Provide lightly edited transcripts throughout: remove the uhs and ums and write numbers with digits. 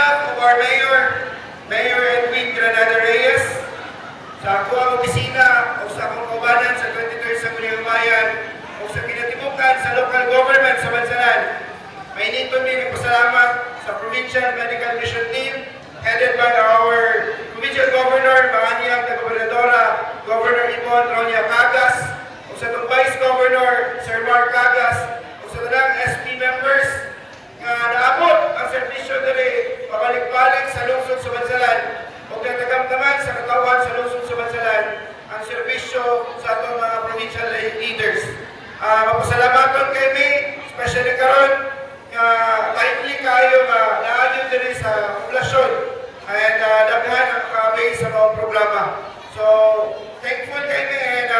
behalf of our Mayor Edwin Granada Reyes, sa ako ang opisina o sa akong kaubanan sa 23rd Sangguniang Bayan o sa kinatibukan sa local government sa Bansalan, may nito din nagpasalamat sa Provincial Medical Mission Team headed by our Provincial Governor, Mahanyang na Gobernadora, Governor Ibon Ronya Cagas, o sa itong Vice Governor, Sir Mark Cagas, o sa tanang SP members nga naabot ang servisyo diri pabalik-balik sa lungsod sa Bansalan o natagamdaman sa katawan sa lungsod sa Bansalan ang servisyo sa atong mga provincial leaders. Mapasalamaton kay May, especially karon timely kayo naadyo diri sa populasyon and daghan ang kabay sa mga programa. So, thankful kay May and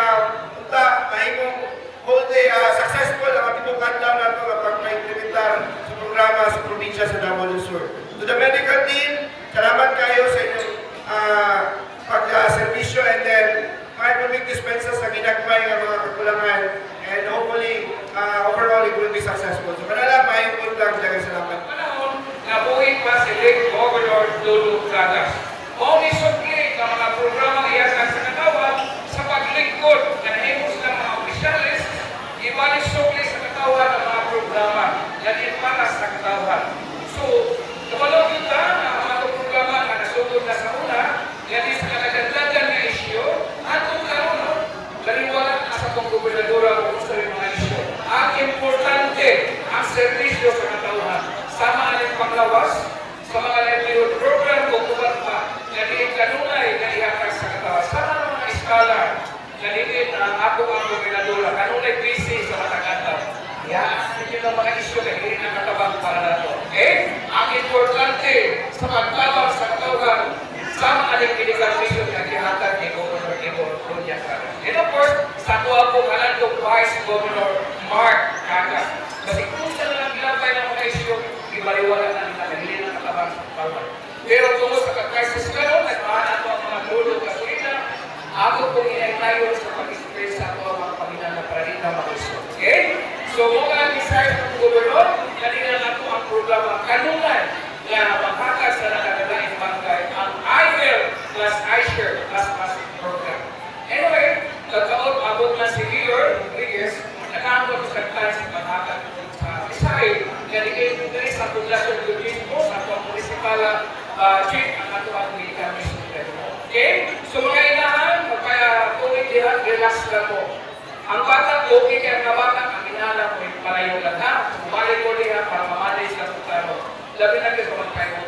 unta, mahimong whole day successful ang atibukan lang nato kapag ma-implementar sa programa sa probinsya sa Davao del Sur. To the medical team, salamat kayo sa inyong pag-servisyo and then may public dispensa sa ginagmay ng mga kakulangan and hopefully overall it will be successful. So kanala, may good lang. Dagang salamat. Panahon, nabuhin pa si Lake Governor Lulu Cagas. Only supply ng mga programang iyasan sa katawan sa paglingkod na nahimos ng mga opisyalis, ibalik supply sa katawan ng mga programa na ipatas sa katawan. So, kapalong kita na mga programa na nasugod na sa una, yan is kanagandlagan na isyo, atong karoon, kaliwala na sa pong gobernadora kung gusto rin mga isyo. Ang importante, ang servisyo sa katawan, sama ang panglawas, sa mga livelihood program o kubat pa, na diin kanunay na ihatag sa katawan. Sama ng mga iskala, na diin ang ako ang gobernadora, kanunay busy sa matagataw. Yan, hindi lang mga isyo na hindi ang katabang para nato. Ang importante sa pagtabang sa katawan, sama ang medical mission na ihatag ni Governor Ibon Ronya Cagas. And of course, sa tuwa po kalandong Vice Governor Mark Cagas. Kasi kung saan lang ginabay ng mga isyo, ibaliwala na nila na hindi na katabang sa katawan. Pero kung sa kag-crisis karon, nagmahanan po ang mga dulo kasulina, ako pong inaitayo sa pag-express sa ako ang mga paminan na paradita mga isyo. Okay? So, mga desire ng gobernador, kanina lang po ang programa kanungan na maghakas na nakagalain barangay ang IVEL plus iShare plus program. Anyway, nagkaon abot na si Mayor Rodriguez, nakaambot sa kagtan sa maghakas sa Israel, na dili sa populasyon ng mismo sa atong municipal chief ang ato ang medical mission. Okay? So mga inahan, magpatuloy dihan, relax lang po. Ang bata, okay kaya ang bata, ang inahan mo yung palayo lang ha. Balik ko dihan para mamanage lang po tayo. Labi na kayo magkayo